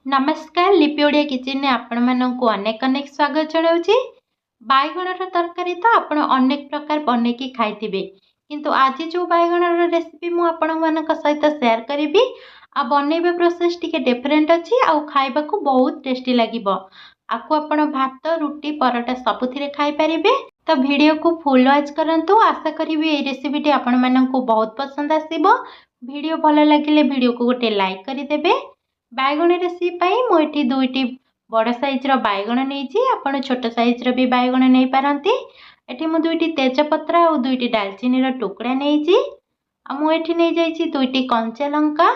नमस्कार लिपि ओडिया किचन में आपण मानक अनेक अनेक स्वागत जनाऊँगी। बैगणर तरकारी तो आपण अनेक प्रकार बनैकी खाइथिबे, किंतु आज जो बैगणर रेसिपी मु आपण मानक सहित शेयर करी आ बनैबा प्रोसेस टिके डिफरेंट अच्छी आ खाइबा को बहुत टेस्टी लागिबो। आपको आपण भात रुटी परोटा सबुथिरे खाई परिबे। तो वीडियो को फुल वॉच करंतु। आशा करी ए रेसिपी टी आपण मानक बहुत पसंद आसीबो। वीडियो भल लगिले वीडियो को गोटे लाइक करि देबे। बैगण रेसिपी मुझे दुईटी बड़ साइज बैगण नहीं, आपड़ छोट साइज भी बैगण नहीं पारती। एटी मु दुईटी तेजपत्र और दुईटी डालचीनी टुकड़ा नहीं। मुझे नहीं जाइए दुईटी कंचा लंका,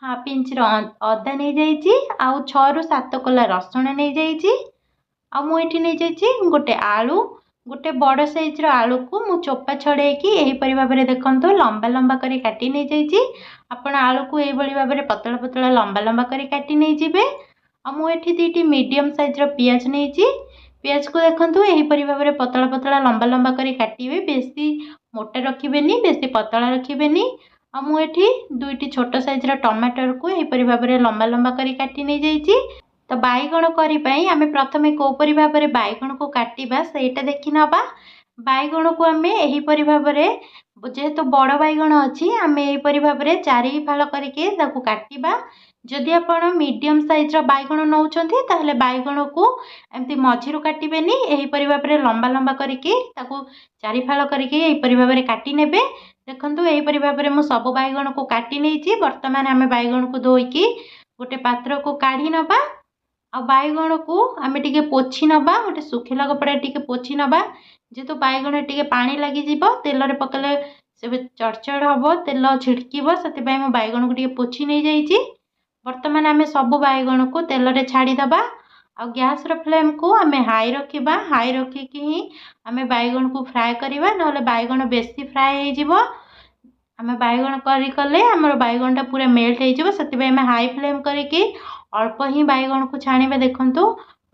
हाफ इंच अदा नहीं जाइए, आउ 6 ରୁ 7 कोला रसुण नहीं जाइए। मुझे नहीं जाइए गोटे आलू, गोटे बड़ साइज आलू को मु चोपा छड़े कि भाव में देखो लंबा लंबा कर काटी नहीं जाइए। आपण आलू को यही भाव में पतला पतला लंबा लंबा कर काटी नहीं जीवे। मुझे दुईटी मीडियम साइज पियाज नहीं, पियाज को देखो यही भाव में पतला पतला लंबा लंबा कर काटिबे। बेसी मोटा रखिबेनी, बेसी पतला रखिबेनी। मुझे दुईटी छोट साइज टमाटर को यही भाव में लंबा लंबा कर काटी नहीं जाइए। तो बैगण करी आमे प्रथमे कोपरी भाव में बैगण को काटिबा सेटा देखि नबा। बैगण को आमे एही परि भाव में जेहेतु बड़ बैगण अच्छी आमे एही परि भाव में 4 फाल करके ताकू काटिबा। जदि आपण मीडियम साइज बैगण नौचंती ताहले बैगण को एमती मझिरु काटिबेनी, एही परि भाव में लंबा लंबा करके ताकू 4 फाल करके एही परि भाव में काटी नेबे। देखंतु एही परि भाव में मु सब बैगण को काटी नेछि। वर्तमान आमे बैगण को धोईकी गोटे पात्र को काढ़ी नबा। आ बैगण को आम टे पोछि नबा, गोटे सुखिला कपड़ा टे पोछि नबा। जेहेतु बैगण टे पानी लगी तेल पकड़े से चढ़चढ़ हम, तेल छिड़क से बैगण को टे पोछि नहीं जाइए। बर्तमान आम सब बैगण को तेल रे छाड़ीदबा। आ गैस फ्लेम को आम हाई रखा, हाई रखिकी ही आम बैगण को फ्राए करवा, ना बैगण बेसी फ्राए हो। आम बैगण कले आमर बैगणटा पूरा मेल्ट हो, से हाई फ्लेम करके अल्प ही बैगण को छाणीबे। देखंतु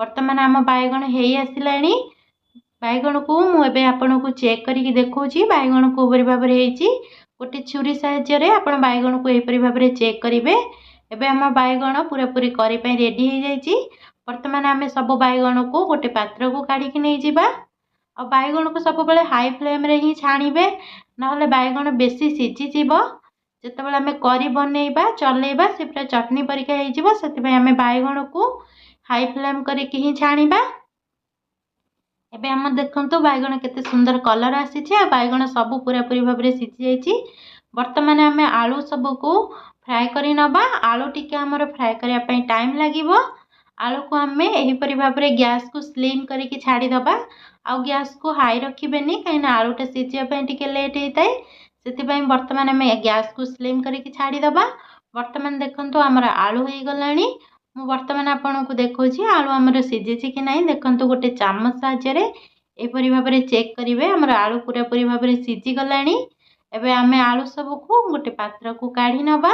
वर्तमान आम बैगण हेई आसिलानी। बैगण को मुझे आपन को चेक करके देखौछि बैगण को उपरि भाव में हेछि। गोटे छुरी साहाय्य आपण बैगण को एपरि भाव में चेक करिवे। एबे आम बैगण पूरा पूरी करी पई रेडी हो जाइछि। वर्तमान आम सब बैगण को गोटे पात्र को काढ़ी नहीं जिबा। आ बैगण को सब बेले हाई फ्लेम रे ही छाणीबे, नहले बैगण बेसी सिझी जिवो। जितेबाला आम करी बनैबा चलैबा से पूरा चटनी परिका हो, से आम बैगण को हाई फ्लेम करके ही छाणीबा। एबे आम देखंतु बैगण केते सुंदर कलर आसी, बैगण सब पूरा पूरी भाव में सिझी जाइए। वर्तमान आम आलू सब को फ्राए करी नबा। आलू टिके आमर फ्राए करने पे टाइम लागिबो। आलू को आम यही भाव में गैस को स्लिम करके छाड़ीदबा। आ गैस को हाई रखिबेनी, कहीं आलूटा सिझापी टिके लेट होता है। से बर्तमान आम गैस को स्लिम करके छाड़ीदबा। वर्तमान देखंतु आमर आलू हो गलानी। मु वर्तमान आपन को देखौछि आलू आमर सिझिछि कि नहीं। देखंतु गोटे चामच साहाय्य एपरि भाव में चेक करिवे आमर आलू पूरा पूरी भाव में सिझी गलानी। एबे आम आलू सब को गोटे पात्र को काढ़ी नबा।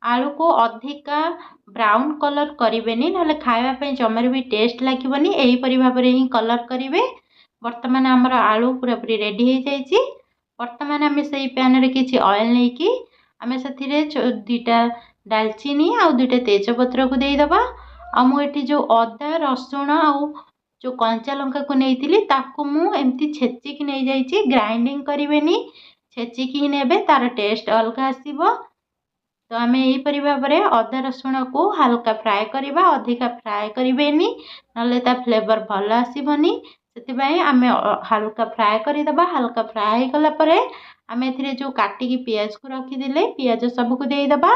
आलू को अधिका ब्राउन कलर करें, ना खावा जमार भी टेस्ट लगे। यही भाव में ही कलर करेंगे। वर्तमान आमर आलू पूरा पूरी रेडी हो जाइए। वर्तमान आम से पैन रे किसी ऑयल नहीं कि आम से 2टा डालचीनी आ 2टा तेजपत्र को देदबा। मुझे जो अदा रसुण आउ जो कंचा लंका को नहीं ताकू मुझे छेचिकी नहीं जाइए। ग्राइंडिंग करें, छेचिकी ही नेबे, तार टेस्ट अलग आसीबो। तो आम यहीपरि भाव में अदा रसुण को हल्का फ्राए करवा, अधिका फ्राए करें ना फ्लेवर भल आसबनी। से आम हल्का फ्राए करदे। हल्का फ्राए होगला आम ए जो काटिकी पियाज को रखीदे पियाज सबको देदबा।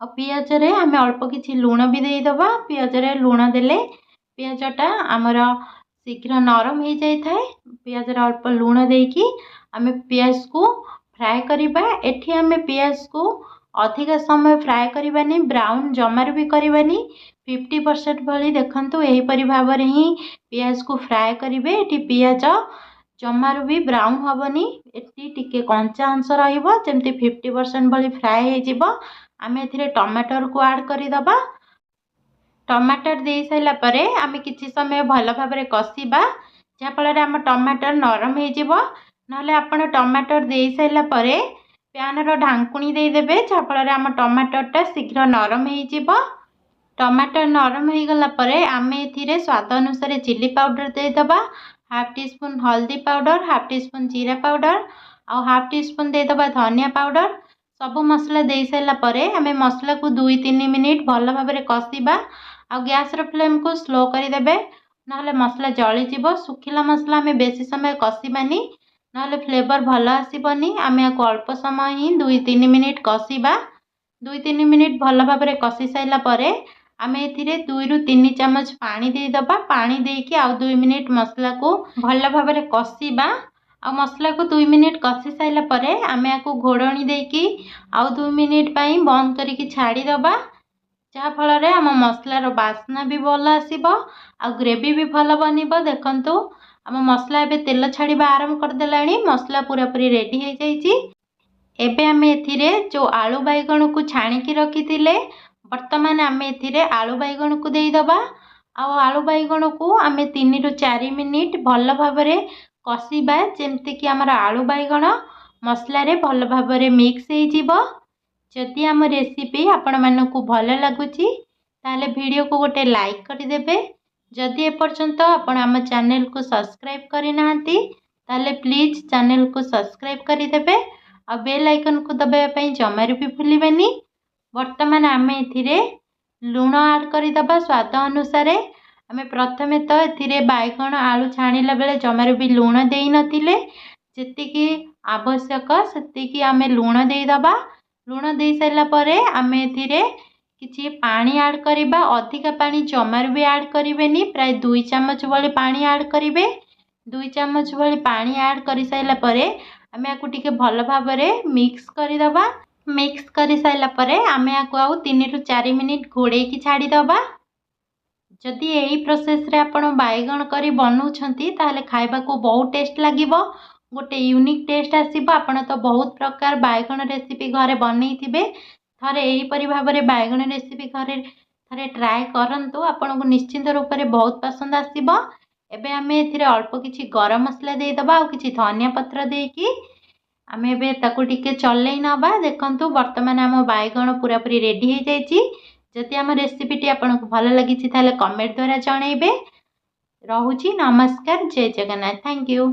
और पियाज रे आम अल्प किसी लुण भी देदबा। पियाज रे लुण देले पियाजटा आमर शीघ्र नरम हो जाए। पियाज रे अल्प लुण देकी आम पियाज को फ्राए करवा। एठी आम पियाज को अधिक समय फ्राए करवानी, ब्राउन जमार भी करवानी। 50% भली देखंतु एहीपरि भाव में ही पियाज को फ्राए करेंगे। एठी पियाज जमार भी ब्राउन हेनी, एटी टिके कंचा अंश रहिबो। जेमती 50% भली फ्राए हो। आम ए टमाटर को ऐड करदबा। टमाटर दे साइला परे आम किछि समय भल भाव में कषिबा, जहाँफल आम टमाटर नरम हो। ना आपण टमाटर दे साइला परे ପ୍ୟାନ୍ର ଢାଙ୍କୁଣୀ ଦେଇଦେବେ, ଯାହାଫଳରେ ଆମ ଟମାଟରଟା ଶୀଘ୍ର ନରମ ହେଇଯିବ। ଟମାଟର ନରମ ହେଇଗଲା ପରେ ଆମେ ଏଥିରେ ସ୍ୱାଦ ଅନୁସାରେ ଚିଲି ପାଉଡ଼ର ଦେଇଦେବା, ହାଫ୍ ଟି ସ୍ପୁନ୍ ହଳଦୀ ପାଉଡ଼ର, ହାଫ୍ ଟି ସ୍ପୁନ୍ ଜିରା ପାଉଡ଼ର ଆଉ ହାଫ୍ ଟି ସ୍ପୁନ୍ ଦେଇଦେବା ଧନିଆ ପାଉଡ଼ର। ସବୁ ମସଲା ଦେଇସାରିଲା ପରେ ଆମେ ମସଲାକୁ 2-3 ମିନିଟ୍ ଭଲ ଭାବରେ କଷିବା ଆଉ ଗ୍ୟାସ୍ର ଫ୍ଲେମ୍କୁ ସ୍ଲୋ କରିଦେବେ, ନହେଲେ ମସଲା ଜଳିଯିବ। ଶୁଖିଲା ମସଲା ଆମେ ବେଶୀ ସମୟ କଷିବାନି, ନହେଲେ ଫ୍ଲେଭର ଭଲ ଆସିବନି। ଆମେ ୟାକୁ ଅଳ୍ପ ସମୟ ହିଁ 2-3 ମିନିଟ୍ କଷିବା। 2-3 ମିନିଟ୍ ଭଲ ଭାବରେ କଷି ସାରିଲା ପରେ ଆମେ ଏଥିରେ 2-3 ଚାମଚ ପାଣି ଦେଇଦେବା। ପାଣି ଦେଇକି ଆଉ 2 ମିନିଟ୍ ମସଲାକୁ ଭଲ ଭାବରେ କଷିବା। ଆଉ ମସଲାକୁ 2 ମିନିଟ୍ କଷି ସାରିଲା ପରେ ଆମେ ୟାକୁ ଘୋଡ଼ଣି ଦେଇକି ଆଉ 2 ମିନିଟ୍ ପାଇଁ ବନ୍ଦ କରିକି ଛାଡ଼ିଦେବା, ଯାହାଫଳରେ ଆମ ମସଲାର ବାସ୍ନା ବି ଭଲ ଆସିବ ଆଉ ଗ୍ରେଭି ବି ଭଲ ବନିବ। ଦେଖନ୍ତୁ ଆମ ମସଲା ଏବେ ତେଲ ଛାଡ଼ିବା ଆରମ୍ଭ କରିଦେଲାଣି, ମସଲା ପୁରାପୁରି ରେଡ଼ି ହେଇଯାଇଛି। ଏବେ ଆମେ ଏଥିରେ ଯେଉଁ ଆଳୁ ବାଇଗଣକୁ ଛାଣିକି ରଖିଥିଲେ, ବର୍ତ୍ତମାନ ଆମେ ଏଥିରେ ଆଳୁ ବାଇଗଣକୁ ଦେଇଦେବା। ଆଉ ଆଳୁ ବାଇଗଣକୁ ଆମେ 3-4 ମିନିଟ୍ ଭଲ ଭାବରେ କଷିବା, ଯେମିତିକି ଆମର ଆଳୁ ବାଇଗଣ ମସଲାରେ ଭଲ ଭାବରେ ମିକ୍ସ ହେଇଯିବ। ଯଦି ଆମ ରେସିପି ଆପଣମାନଙ୍କୁ ଭଲ ଲାଗୁଛି ତାହେଲେ ଭିଡ଼ିଓକୁ ଗୋଟେ ଲାଇକ୍ କରିଦେବେ। ଯଦି ଏପର୍ଯ୍ୟନ୍ତ ଆପଣ ଆମ ଚ୍ୟାନେଲକୁ ସବସ୍କ୍ରାଇବ୍ କରିନାହାନ୍ତି ତାହେଲେ ପ୍ଲିଜ୍ ଚ୍ୟାନେଲକୁ ସବସ୍କ୍ରାଇବ୍ କରିଦେବେ ଆଉ ବେଲ୍ ଆଇକନ୍କୁ ଦବାଇବା ପାଇଁ ଜମାରୁ ବି ଭୁଲିବେନି। ବର୍ତ୍ତମାନ ଆମେ ଏଥିରେ ଲୁଣ ଆଡ଼୍ କରିଦେବା ସ୍ୱାଦ ଅନୁସାରେ। ଆମେ ପ୍ରଥମେ ତ ଏଥିରେ ବାଇଗଣ ଆଳୁ ଛାଣିଲା ବେଳେ ଜମାରୁ ବି ଲୁଣ ଦେଇନଥିଲେ, ଯେତିକି ଆବଶ୍ୟକ ସେତିକି ଆମେ ଲୁଣ ଦେଇଦେବା। ଲୁଣ ଦେଇସାରିଲା ପରେ ଆମେ ଏଥିରେ କିଛି ପାଣି ଆଡ଼୍ କରିବା। ଅଧିକା ପାଣି ଜମାରୁ ବି ଆଡ଼୍ କରିବେନି, ପ୍ରାୟ 2 ଚାମଚ ଭଳି ପାଣି ଆଡ଼୍ କରିବେ। 2 ଚାମଚ ଭଳି ପାଣି ଆଡ଼୍ କରିସାରିଲା ପରେ ଆମେ ୟାକୁ ଟିକେ ଭଲ ଭାବରେ ମିକ୍ସ କରିଦେବା। ମିକ୍ସ କରିସାରିଲା ପରେ ଆମେ ୟାକୁ ଆଉ 3-4 ମିନିଟ୍ ଘୋଡ଼େଇକି ଛାଡ଼ିଦେବା। ଯଦି ଏହି ପ୍ରୋସେସ୍ରେ ଆପଣ ବାଇଗଣ କରି ବନାଉଛନ୍ତି ତାହେଲେ ଖାଇବାକୁ ବହୁତ ଟେଷ୍ଟ ଲାଗିବ, ଗୋଟେ ୟୁନିକ୍ ଟେଷ୍ଟ ଆସିବ। ଆପଣ ତ ବହୁତ ପ୍ରକାର ବାଇଗଣ ରେସିପି ଘରେ ବନେଇଥିବେ, ଥରେ ଏହିପରି ଭାବରେ ବାଇଗଣ ରେସିପି ଘରେ ଥରେ ଟ୍ରାଏ କରନ୍ତୁ, ଆପଣଙ୍କୁ ନିଶ୍ଚିନ୍ତ ରୂପରେ ବହୁତ ପସନ୍ଦ ଆସିବ। ଏବେ ଆମେ ଏଥିରେ ଅଳ୍ପ କିଛି ଗରମ ମସଲା ଦେଇଦେବା ଆଉ କିଛି ଧନିଆ ପତ୍ର ଦେଇକି ଆମେ ଏବେ ତାକୁ ଟିକେ ଚଲେଇ ନେବା। ଦେଖନ୍ତୁ ବର୍ତ୍ତମାନ ଆମ ବାଇଗଣ ପୁରାପୁରି ରେଡ଼ି ହେଇଯାଇଛି। ଯଦି ଆମ ରେସିପିଟି ଆପଣଙ୍କୁ ଭଲ ଲାଗିଛି ତାହେଲେ କମେଣ୍ଟ ଦ୍ୱାରା ଜଣାଇବେ। ରହୁଛି, ନମସ୍କାର, ଜୟ ଜଗନ୍ନାଥ, ଥ୍ୟାଙ୍କ ୟୁ।